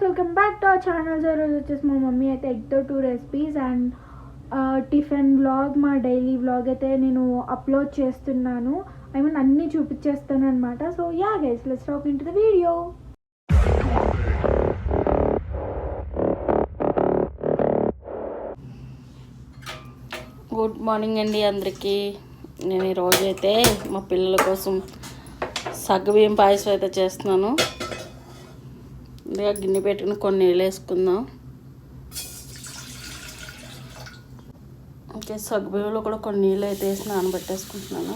Welcome back to our channel. ఈరోజు వచ్చేసి మా మమ్మీ అయితే ఎగ్తో 2 రెసిపీస్ అండ్ టిఫిన్ వ్లాగ్, మా డైలీ వ్లాగ్ అయితే నేను అప్లోడ్ చేస్తున్నాను. ఐ మీన్ అన్నీ చూపించేస్తాను అనమాట. So yeah guys, let's talk in to the video. Good morning అండి అందరికీ. నేను ఈరోజు అయితే మా పిల్లల కోసం సగ్గుబియ్యం పాయసం అయితే చేస్తున్నాను. గిన్నె పెట్టుకుని కొన్ని నీళ్ళు వేసుకుందాం. ఓకే, సగ్గుబియ్యంలో కూడా కొన్ని నీళ్ళు అయితే వేసి నానబెట్టేసుకుంటున్నాను.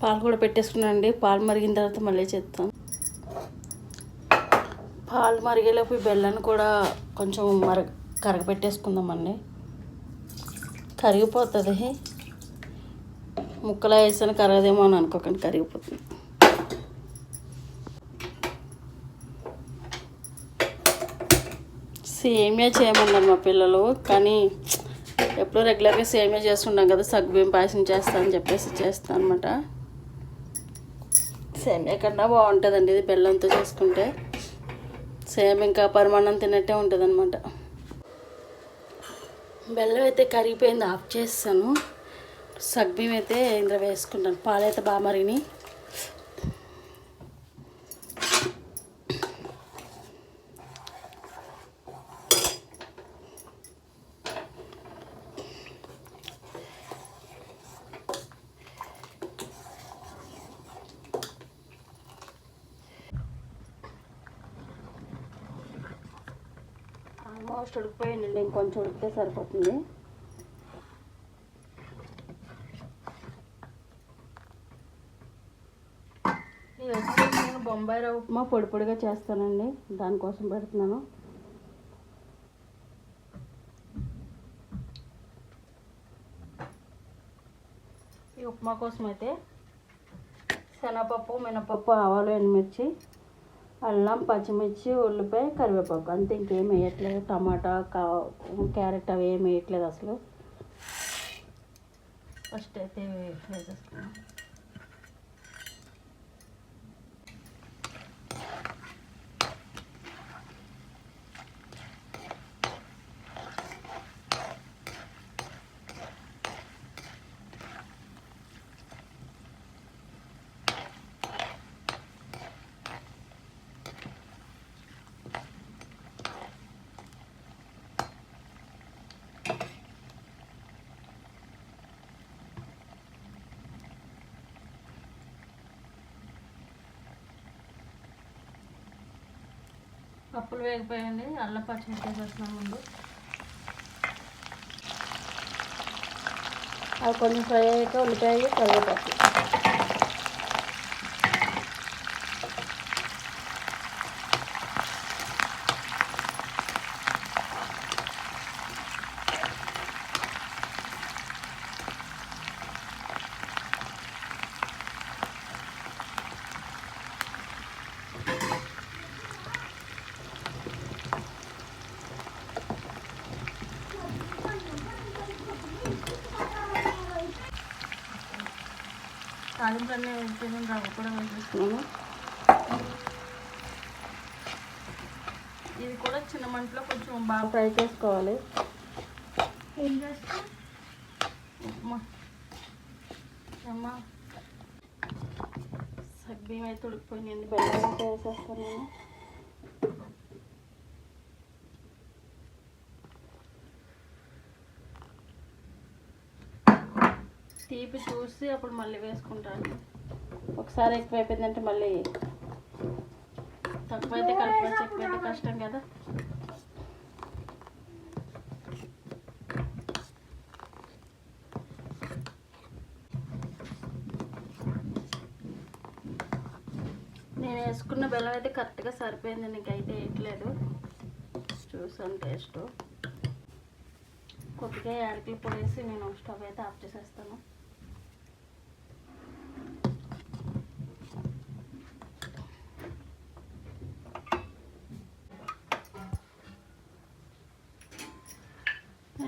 పాలు కూడా పెట్టేసుకున్నానండి. పాలు మరిగిన తర్వాత మళ్ళీ చేస్తాం. పాలు మరిగేలోపు బెల్లాన్ని కూడా కొంచెం కరగపెట్టేసుకుందామండి. కరిగిపోతుంది. ముక్కలు వేసాను కరగదేమో అని అనుకోకండి, కరిగిపోతుంది. సేమియా చేయమన్నారు మా పిల్లలు, కానీ ఎప్పుడూ రెగ్యులర్గా సేమియా చేస్తుంటాం కదా, సగ్గుబియ్యం పాయసం చేస్తానని చెప్పేసి చేస్తాను అనమాట. సేమియా కన్నా బాగుంటుందండి ఇది బెల్లంతో చేసుకుంటే. సేమ్ ఇంకా పరిమాణం తిన్నట్టే ఉంటుంది అనమాట. బెల్లం అయితే కరిగిపోయింది, ఆఫ్ చేస్తాను. సగ్గుబియ్యం అయితే ఇందులో వేసుకుంటాను. పాలు అయితే బాగా మరిగినాయి. ఆల్మోస్ట్ ఉడికిపోయిందండి, ఇంకొంచెం ఉడికితే సరిపోతుంది. ఇది వచ్చేసి నేను బొంబాయి రవ్వ ఉప్మా పొడి పొడిగా చేస్తానండి, దానికోసం పెడుతున్నాను. ఈ ఉప్మా కోసం అయితే శనగపప్పు, మినపప్పు, ఆవాలు, ఎండుమిర్చి, అల్లం, పచ్చిమిర్చి, ఉల్లిపాయ, కరివేపాకు, అంతే. ఇంకేం వేయట్లేదు. టమాటా, క్యారెట్ అవి ఏమి వేయట్లేదు అసలు. ఫస్ట్ అయితే వేసేసుకున్నాం. పప్పులు వేగిపోయండి. అల్లం పచ్చిమిర్చి వేసేస్తున్నాం ముందు. అవి కొంచెం ఫ్రై అయ్యాక ఉల్లిపాయ, కరివేపాకు. తాలింపులన్నీ వేసుకుని రవ్వ కూడా వేసేసుకున్నాను. ఇది కూడా చిన్న మంటలో కొంచెం బాగా ఫ్రై చేసుకోవాలి. ఏం చేస్తాం ఉప్మా అమ్మా. సగ్గుబియ్యం అయితే ఉడికిపోయింది. బెల్లం అయితే వేసేస్తాను నేను. తీపి చూసి అప్పుడు మళ్ళీ వేసుకుంటాను. ఒకసారి ఎక్కువైపోయిందంటే మళ్ళీ తక్కువైతే కలుపుకోవచ్చు, ఎక్కువైతే కష్టం కదా. నేను వేసుకున్న బెల్లం అయితే కరెక్ట్గా సరిపోయింది, నీకైతే వేయట్లేదు. చూసాను టేస్ట్. కొద్దిగా యాలకుల పొడి వేసి నేను స్టవ్ అయితే ఆఫ్ చేసేస్తాను.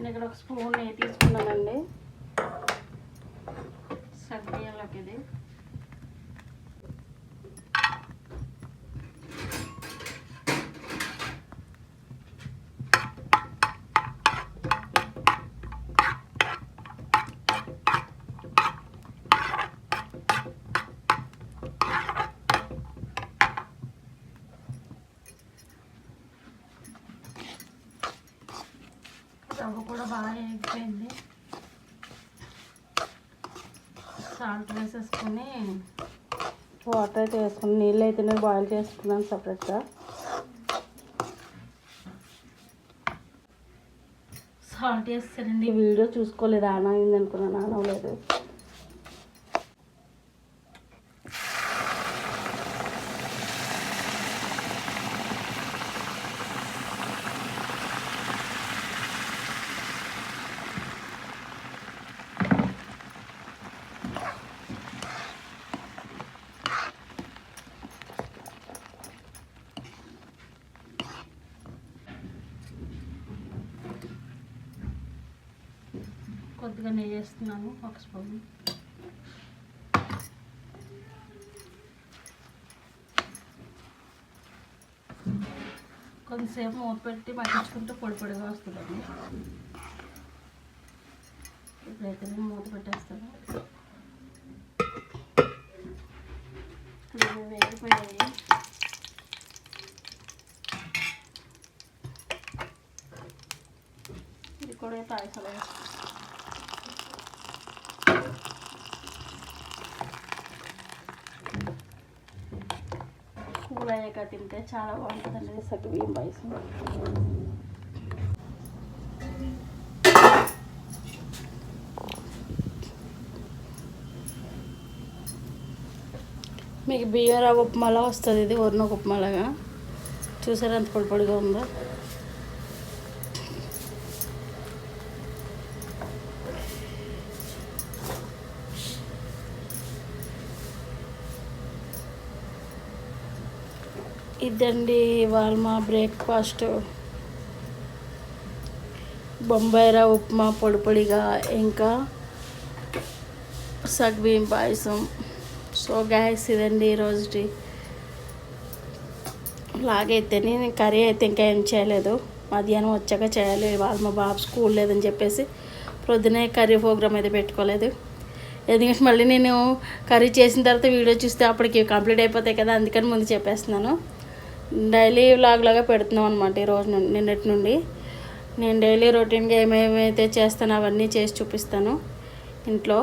నేను ఇక్కడ ఒక స్పూన్ నెయ్యి తీసుకున్నానండి. సగ్గుబియ్యంలోకి ఇది రవ్వ కూడా బాగా ఎగిపోయింది. సాల్ట్ వేసేసుకొని వాటర్ అయితే వేసుకుని నీళ్ళు అయితే నేను బాయిల్ చేసుకున్నాను సపరేట్గా. సాల్ట్ వేస్తానండి. వీడియో చూసుకోలేదు, ఆన్ అయింది అనుకున్నాను, ఆన్ అవ్వలేదు. కొద్దిగా నెయ్యి వేస్తున్నాను, ఒక స్పూన్. కొంతసేపు మూత పెట్టి మగ్గించుకుంటే పొడి పొడిగా వస్తుందండి. ఇప్పుడైతే నేను మూత పెట్టేస్తాను. ఇవి వేగిపోయాయి. ఇది కూడా పాయసం వేస్తాను. కూల్ అయ్యాక తింటే చాలా బాగుంటుందండి సగ్గుబియ్యం పాయసం. మీకు బియ్యం రవ్వ ఉప్మాలా వస్తుంది, ఇది ఊరినొక ఉప్మాలాగా. చూసారా ఎంత పొడి పొడిగా ఉందో. ఇదండి ఇవాళ మా బ్రేక్ఫాస్ట్. బొంబాయి రవ్వ ఉప్మా పొడి పొడిగా, ఇంకా సగ్గుబియ్యం పాయసం. సో గ్యాస్ ఇదండి ఈరోజుటి లాగైతే. నేను కర్రీ అయితే ఇంకా ఏం చేయలేదు, మధ్యాహ్నం వచ్చాక చేయాలి. ఇవాళ మా బాబు స్కూల్ లేదని చెప్పేసి ప్రొద్దునే కర్రీ ప్రోగ్రామ్ అయితే పెట్టుకోలేదు. ఎందుకంటే మళ్ళీ నేను కర్రీ చేసిన తర్వాత వీడియో చూస్తే అప్పటికి కంప్లీట్ అయిపోతాయి కదా, అందుకని ముందు చెప్పేస్తున్నాను. డైలీ వ్లాగ్ లాగా పెడుతున్నాం అనమాట ఈరోజు నుండి, నిన్నటి నుండి. నేను డైలీ రొటీన్గా ఏమేమైతే చేస్తానో అవన్నీ చేసి చూపిస్తాను ఇంట్లో.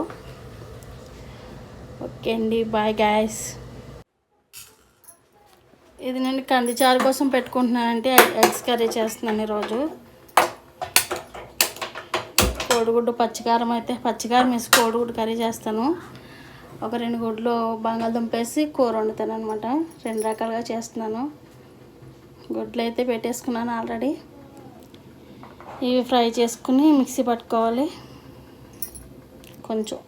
ఓకే అండి, బాయ్ గాయస్. ఇది నేను కందిచారు కోసం పెట్టుకుంటున్నానంటే ఎగ్స్ కర్రీ చేస్తున్నాను ఈరోజు. కోడిగుడ్డు పచ్చికారం అయితే పచ్చికారం వేసి కోడిగుడ్డు కర్రీ చేస్తాను. ఒక 2 గుడ్లు బంగాళదుంప వేసి కూర వండుతాను అనమాట. 2 రకాలుగా చేస్తున్నాను. గుడ్లు అయితే పెట్టేసుకున్నాను ఆల్రెడీ. ఇవి ఫ్రై చేసుకుని మిక్సీ పట్టుకోవాలి. కొంచెం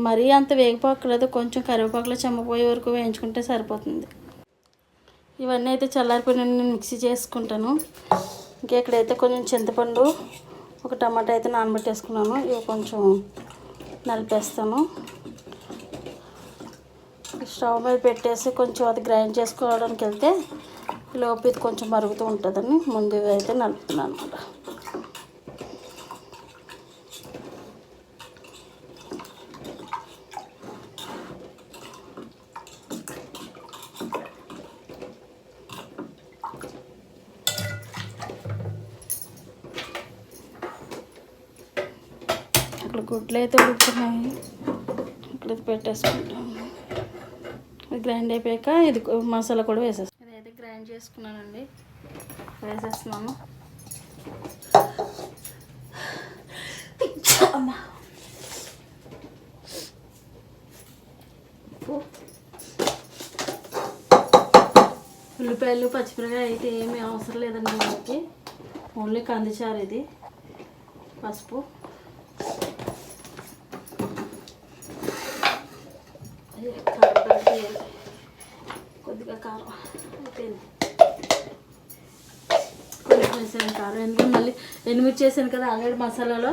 మరీ అంత వేగిపోకలేదు, కొంచెం కరివేపాకులో చెమ్మపోయే వరకు వేయించుకుంటే సరిపోతుంది. ఇవన్నీ అయితే చల్లారిపోయిన నేను మిక్సీ చేసుకుంటాను. ఇంకా ఇక్కడైతే కొంచెం చింతపండు, ఒక టమాటా అయితే నానబెట్టేసుకున్నాను. ఇవి కొంచెం నలిపేస్తాను. స్టవ్ మీద పెట్టేసి కొంచెం అది గ్రైండ్ చేసుకోవడానికి వెళ్తే లోపు ఇది కొంచెం మరుగుతూ ఉంటుందని ముందు అయితే నలుపుతున్నాను అనమాట. అక్కడ గుడ్లు అయితే ఉడుకుతున్నాయి, ఇక్కడ పెట్టేసుకుంటాము. ఇది గ్రైండ్ అయిపోయాక ఇది మసాలా కూడా వేసేస్తాను. ఇదైతే గ్రైండ్ చేసుకున్నానండి, వేసేస్తున్నాను. ఉల్లిపాయలు పచ్చిమిరకాయ అయితే ఏమీ అవసరం లేదండి మనకి, ఓన్లీ కందిచారు ఇది. పసుపు, కొద్దిగా కారం అయిపోయింది. కొంచెం వేసాను కారం, ఎందుకంటే మళ్ళీ ఎనిమిది చేశాను కదా ఆల్రెడీ మసాలాలో,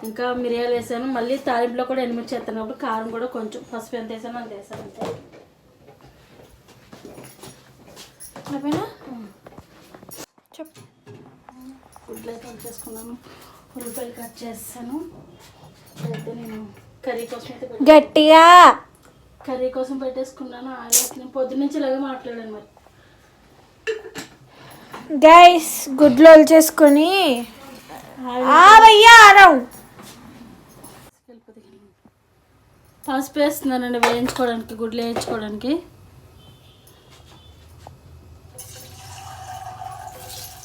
ఇంకా మిరియాలు వేసాను, మళ్ళీ తాలింపులో కూడా ఎనిమిది చేస్తాను కాబట్టి కారం కూడా కొంచెం, పసుపు ఎంత వేసాను అంత వేసాను అంతే. అయిపోయినా చెప్పు. గుడ్లు అయితే వచ్చేసుకున్నాను, ఉల్లిపాయలు కట్ చేస్తాను. అయితే నేను కర్రీ కోసం అయితే గట్టిగా కర్రీ కోసం పెట్టేసుకున్నాను. ఆయిల్ నేను పొద్దున్న నుంచి ఇలాగే మాట్లాడాను. మరి గైస్ గుడ్లు వచ్చేసుకొని పసుపు వేస్తున్నానండి వేయించుకోవడానికి, గుడ్లు వేయించుకోవడానికి.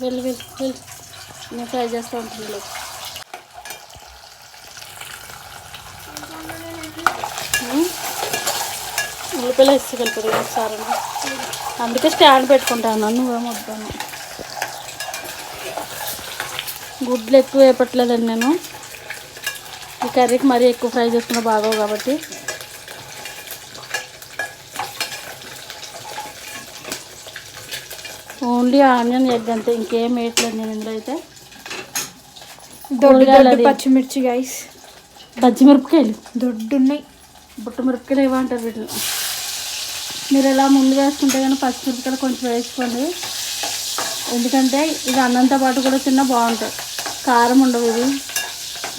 వెళ్ళి వెళ్ళి వెళ్ళి నేను ఫ్రై చేస్తూ ఉంటుంది. ఉల్లిపాయలు వేసి కలిపి సార్, అందుకే స్టాండ్ పెట్టుకుంటాను, నువ్వేమో వద్దాను. గుడ్లు ఎక్కువ వేపట్లేదండి నేను, ఈ కర్రీకి మరీ ఎక్కువ ఫ్రై చేసుకున్నా బాగోవు కాబట్టి. ఓన్లీ ఆనియన్ ఎగ్ అంతే, ఇంకేం వేయట్లేదు నేను ఇందులో అయితే. పచ్చిమిర్చి గైస్, పచ్చిమిరపకాయలు దొడ్డున్నాయి, బుట్ట మిరపకాయలు ఏమంటారు వీటిని. మీరు ఎలా ముందు వేసుకుంటే కానీ పచ్చిమిరపకాయలు కొంచెం వేసుకోండి, ఎందుకంటే ఇది అన్నంతో పాటు కూడా తిన్నా బాగుంటాయి. కారం ఉండవు ఇది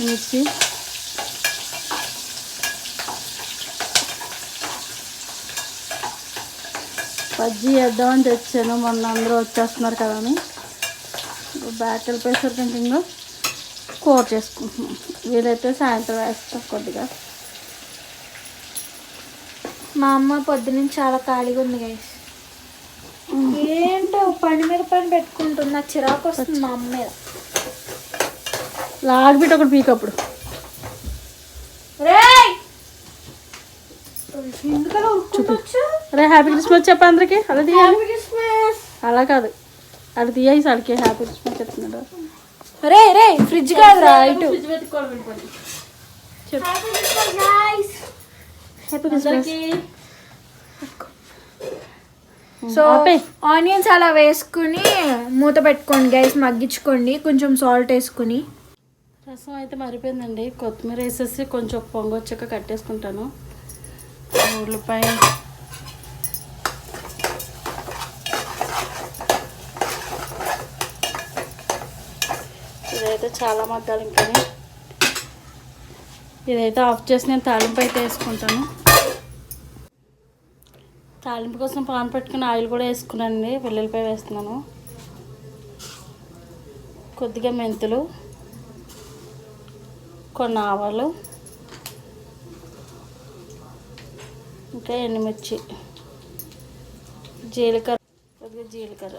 మిర్చి. బజ్జీ వేద్దామని తెచ్చాను, మొన్న అందరూ వచ్చేస్తున్నారు కదా అని. బ్యాక్ వెళ్ళిపోయేసరికి ఇంకా కూర చేసుకుంటున్నాం. వీలైతే సాయంత్రం వేస్తాం కొద్దిగా. మా అమ్మ పొద్దునుంచి చాలా ఖాళీగా ఉంది గైస్. ఏంటో పని మీద పని పెట్టుకుంటుంది, నాకు చిరాకు వస్తుంది మా అమ్మ మీద. లాగిపెట్టి ఒకటి పీకప్పుడు రే హ్యాపీ క్రిస్మస్ చెప్ప అందరికి. అలా తీయాలి, అలా కాదు అది తీయాలి. సడికే హ్యాపీ క్రిస్మస్ చెప్తున్నాడు. రే రే ఫ్రిడ్జ్ కాదురా ఇటు. సో ఆనియన్స్ అలా వేసుకుని మూత పెట్టుకోండి గైస్, మగ్గించుకోండి కొంచెం సాల్ట్ వేసుకుని. రసం అయితే మరిపోయిందండి, కొత్తిమీర వేసేసి కొంచెం పొంగు వచ్చాక కట్టేసుకుంటాను. ఉల్లిపాయ ఇదైతే చాలా మగ్గాలి. ఇంకా ఇదైతే ఆఫ్ చేసి నేను తాలింపు అయితే వేసుకుంటాను. తాలింపు కోసం పాన్ పెట్టుకుని ఆయిల్ కూడా వేసుకున్నానండి. వెల్లుల్లిపాయ వేస్తున్నాను, కొద్దిగా మెంతులు, కొన్ని ఆవాలు, ఇంకా ఎండుమిర్చి, జీలకర్ర, కొద్దిగా జీలకర్ర.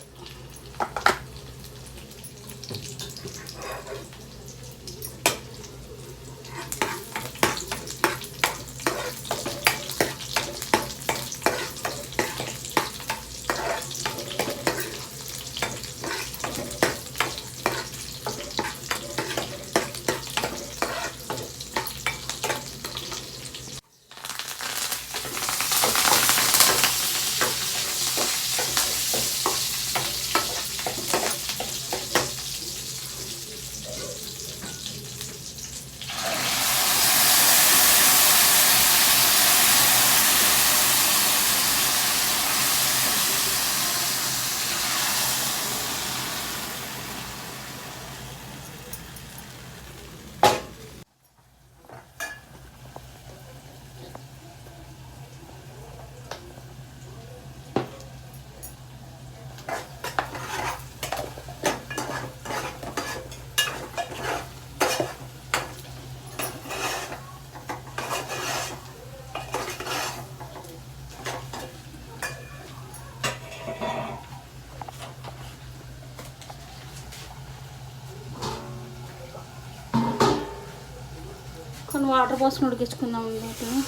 కొన్ని వాటర్ పోసుకుని ఉడికించుకుందాం వీటిని.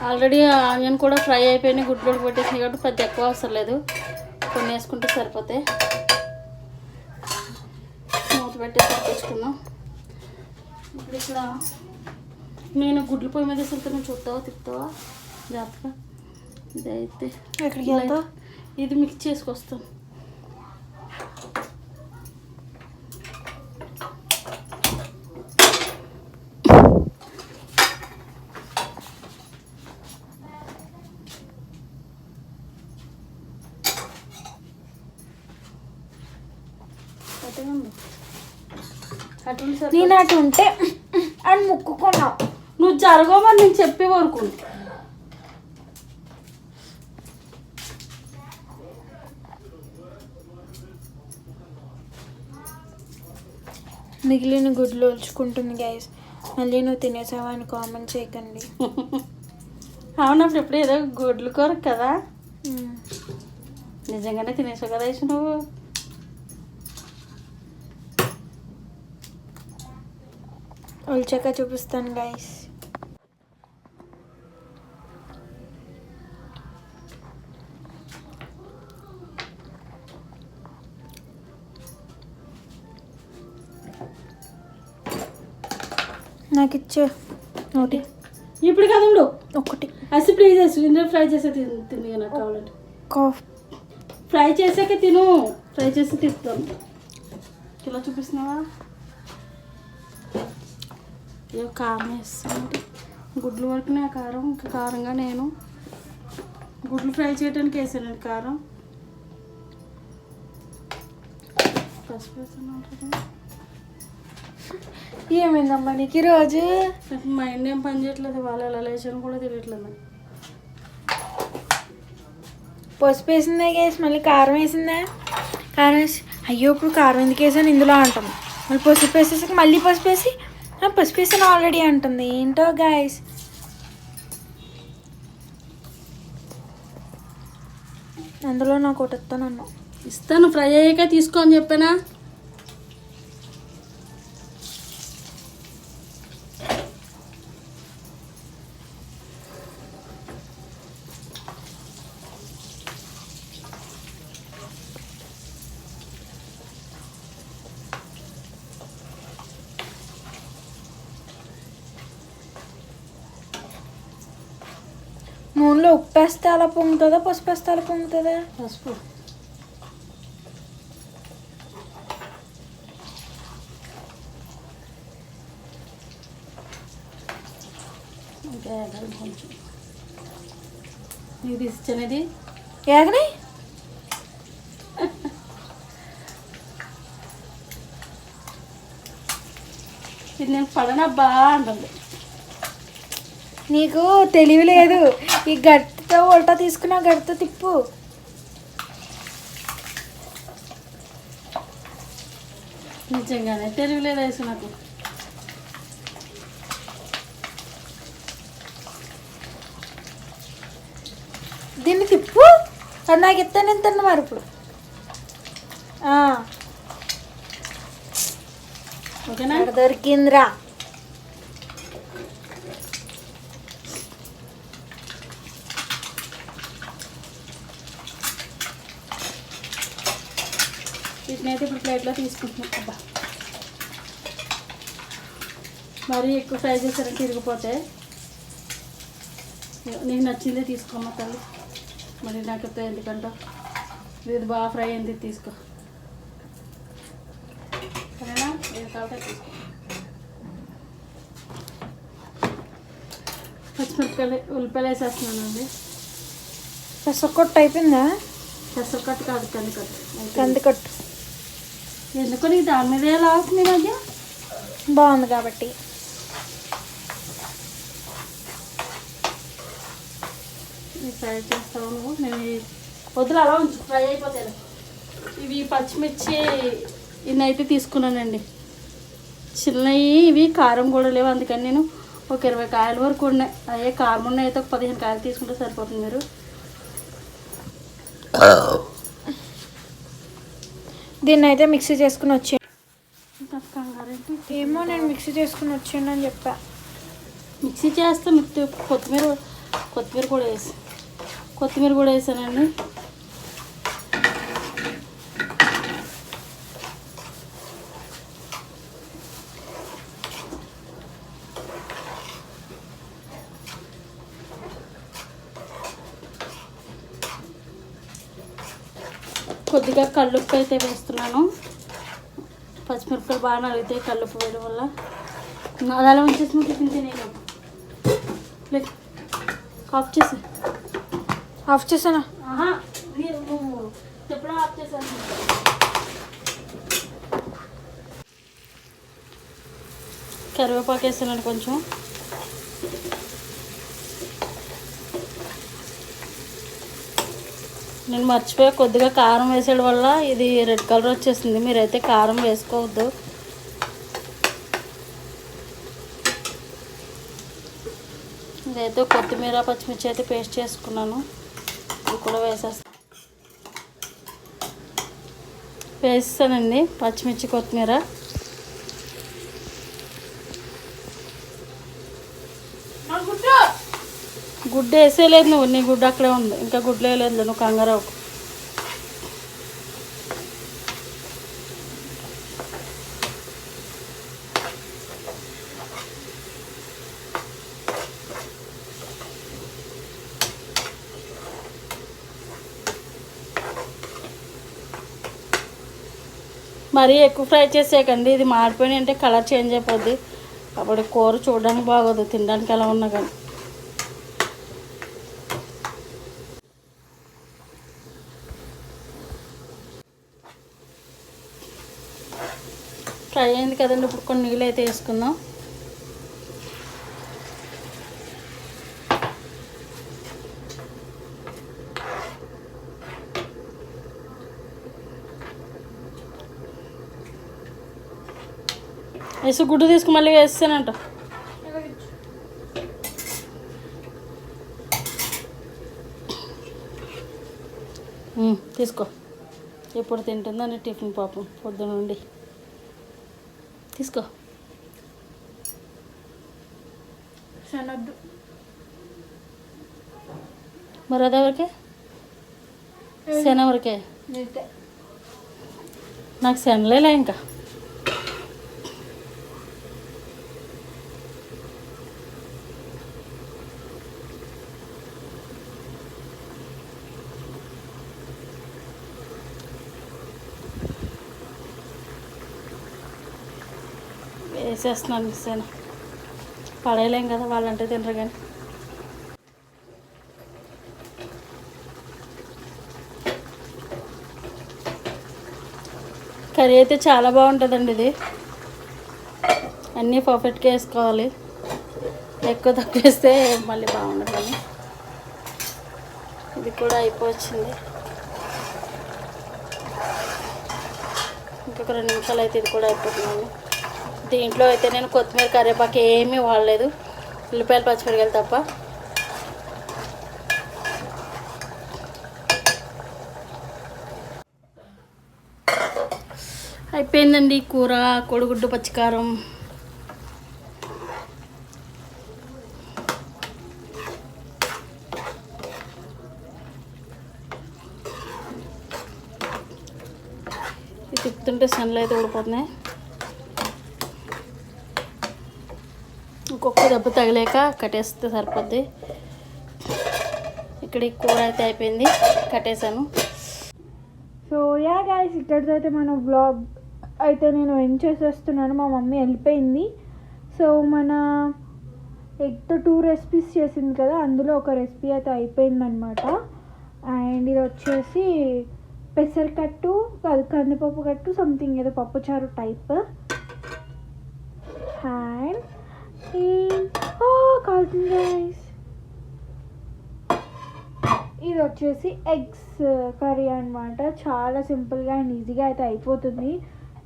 ఆల్రెడీ ఆనియన్ కూడా ఫ్రై అయిపోయినాయి, గుడ్లు ఉడకబెట్టేసినాయి కాబట్టి పెద్ద ఎక్కువ అవసరం లేదు, కొన్ని వేసుకుంటే సరిపోతాయి. మూత పెట్టేసి ఉడికించుకుందాం. ఇప్పుడు ఇక్కడ నేను గుడ్లు పొయ్యి మీద వేసుకుంటాను, చూస్తావా తిప్పుతావా జాగ్రత్తగా. ఇదైతే ఇది మిక్స్ చేసుకొస్తాను. అటు సరే నేను అటు ఉంటే అని ముక్కుకున్నావు. నువ్వు జరగమని నేను చెప్పే వరకు. మిగిలిన గుడ్లు ఒలుచుకుంటుంది గైస్. మళ్ళీ నువ్వు తినేసావా అని కామెంట్ చేయకండి. అవునప్పుడు ఎప్పుడు ఏదో గుడ్లు కూర కదా, నిజంగానే తినేసావు కదా వేసి నువ్వు. ఒలిచాక చూపిస్తాను గైస్. నాకు ఇచ్చే ఒకటి. ఇప్పుడు కదండు ఒకటి అసి ఫ్రై చేసి ఇందులో ఫ్రై చేసే తిని నాకు కావాలంటే. కాఫ్ ఫ్రై చేసాక తిను, ఫ్రై చేసి తిప్పుతాను. కిలో చూపిస్తున్నావా? ఏ కారం వేస్తాను గుడ్లు వరకు నా కారం, ఇంకా కారంగా నేను గుడ్లు ఫ్రై చేయడానికి వేసానండి కారం. పసుపు వేసాను. ఏమైందమ్మా నీకు ఈరోజు? మైండ్ ఏం పని చేయట్లేదు, వాళ్ళు ఎలా లేచాను కూడా తెలియట్లేదు. పసుపు వేసిందా గైస్, మళ్ళీ కారం వేసిందా? కారం వేసి అయ్యో ఇప్పుడు కారం ఎందుకు వేసాను ఇందులో అంటాం. మళ్ళీ పసుపు వేసేసాక మళ్ళీ పసుపు వేసి పసుపు వేసాను ఆల్రెడీ అంటుంది. ఏంటో గైస్. అందులో నాకు ఒకటి ఇస్తానన్నా. ఇస్తాను, ఫ్రై అయ్యాక తీసుకో అని చెప్పానా? నూనెలో ఉప్పు వేస్తే అలా పొంగుతుందా, పసుపు వేస్తే అలా పొంగుతుందా? పసుపు. ఇంకా కొంచెం నీకు తీసిచ్చనేది ఏగనే ఇది నేను పడనబ్బా అంటుంది. నీకు తెలివి లేదు. ఈ గట్టితో ఉల్టా తీసుకున్నా గట్టితో తిప్పు. నిజంగానే తెలియలేదు వేసి నాకు. దీన్ని తిప్పు. అది నాకు ఇస్తాను నేను తిన్న మరి ఇప్పుడు. ఓకేనా? దొరికిందిరా. వీటినైతే ఇప్పుడు ప్లేట్లో తీసుకుంటున్నాం. అబ్బా మరీ ఎక్కువ ఫ్రై చేసారంటే తిరిగిపోతే. నీకు నచ్చిందే తీసుకోమ్మా తల్లి, మరి నాకు ఎందుకంటావు? ఇది బాగా ఫ్రై అయింది తీసుకో, సరేనా? ఏది కావాలంటే తీసుకో. పచ్చిమిరపకాయలు ఉల్లిపాయలు వేసేస్తున్నానండి. పెసరకొట్టు అయిపోయిందా? పెసరకట్టు కాదు, కందికట్టు. కందికట్టు ఎందుకో నీకు దాని మీద ఎలా అవుతుంది ఈ మధ్య? బాగుంది కాబట్టి. ఫ్రై చేస్తావు నువ్వు, నేను వద్దులు అలా ఉంచు, ఫ్రై అయిపోతాయి. ఇవి పచ్చిమిర్చి ఇన్ని అయితే తీసుకున్నానండి, చిన్నవి. ఇవి కారం కూడా లేవు, అందుకని నేను ఒక 20 కాయల వరకు ఉన్నాయి. అయ్యే కారం ఉన్నాయి అయితే ఒక 15 కాయలు తీసుకుంటే సరిపోతుంది. మీరు దీన్ని అయితే మిక్సీ చేసుకుని వచ్చే. కంగారేంటి? ఏమో నేను మిక్సీ చేసుకుని వచ్చాను అని చెప్పా. మిక్సీ చేస్తే కొత్తిమీర కూడా వేసానండి. కొద్దిగా కల్లుప్పు అయితే వేస్తున్నాను. పచ్చిమిరపకాయలు బాగా నలుగుతాయి కల్లుప్పు వేయడం వల్ల. అది అలా ఉంచేసి తింటే నేను ఆఫ్ చేసానా? నువ్వు ఎప్పుడో ఆఫ్ చేశాను. కరివేపాకు వేసానండి కొంచెం. నేను మర్చిపోయి కొద్దిగా కారం వేసేయడం వల్ల ఇది రెడ్ కలర్ వచ్చేసింది. మీరైతే కారం వేసుకోవద్దు. ఇదైతే కొత్తిమీర పచ్చిమిర్చి అయితే పేస్ట్ చేసుకున్నాను. ఇది కూడా వేస్తానండి పచ్చిమిర్చి కొత్తిమీర. గుడ్డు వేసేయలేదు నువ్వు, నీ గుడ్డు అక్కడే ఉంది. ఇంకా గుడ్లు వేయలేదు నువ్వు కంగారు. మరీ ఎక్కువ ఫ్రై చేసేయకండి, ఇది మాడిపోయిన అంటే కలర్ చేంజ్ అయిపోద్ది. అప్పుడు కూర చూడడానికి బాగోదు, తినడానికి ఎలా ఉన్నా కానీ. ఫ్రై అయింది కదండి, ఇప్పుడు కొన్ని నీళ్ళు అయితే వేసుకుందాం. వేసి గుడ్డు తీసుకుని మళ్ళీ వేస్తానంట. తీసుకో, ఎప్పుడు తింటుందని టిఫిన్ పాపం పొద్దునుండి. తీసుకో. శనద్దు మరి అదెవరికే? శనవరికే? నాకు శనలేలే ఇంకా. వేసేస్తున్నాను శన, పడేయలేం కదా, వాళ్ళంటే తినరు కానీ. కర్రీ అయితే చాలా బాగుంటుందండి. ఇది అన్నీ పర్ఫెక్ట్గా వేసుకోవాలి, ఎక్కువ తక్కువ వేస్తే మళ్ళీ బాగుండదు. కానీ ఇది కూడా అయిపోవచ్చింది. ఇంకొక 2 నిమిషాలు అయితే ఇది కూడా అయిపోతుందండి. దీంట్లో అయితే నేను కొత్తిమీర కరివేపాకు ఏమీ వాడలేదు, ఉల్లిపాయలు పచ్చిమిరకాయలు తప్ప. అయిపోయిందండి కూర, కోడిగుడ్డు పచ్చికారం. ఇది తిప్పుతుంటే సన్లు అయితే ఊడిపోతున్నాయి. ఇంకొక దెబ్బ తగిలేక కట్టేస్తే సరిపోద్ది. ఇక్కడ ఈ కూర అయితే అయిపోయింది, కట్టేసాను. సో యా గైస్, ఇక్కడితో అయితే మన వ్లాగ్ అయితే నేను ఎండ్ చేసేస్తున్నాను. మా మమ్మీ వెళ్ళిపోయింది. సో మన ఎగ్తో 2 రెసిపీస్ చేసింది కదా, అందులో ఒక రెసిపీ అయితే అయిపోయిందనమాట. అండ్ ఇది వచ్చేసి పెసరకట్టు కాదు, కందిపప్పు కట్టు సంథింగ్ ఏదో పప్పుచారు టైప్. అండ్ కాల్తుంది గైస్, ఇది వచ్చేసి ఎగ్స్ కర్రీ అనమాట. చాలా సింపుల్గా అండ్ ఈజీగా అయితే అయిపోతుంది.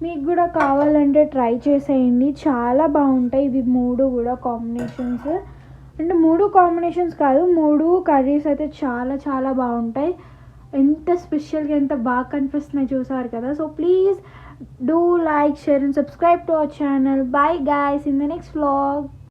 మీకు కూడా కావాలంటే ట్రై చేసేయండి, చాలా బాగుంటాయి ఇవి 3 కూడా కాంబినేషన్స్. అంటే 3 కాంబినేషన్స్ కాదు, 3 కర్రీస్ అయితే చాలా చాలా బాగుంటాయి. ఎంత స్పెషల్గా ఎంత బాగా కనిపిస్తున్నాయి చూసారు కదా. So please do like, share and subscribe to our channel. Bye guys, in the next vlog.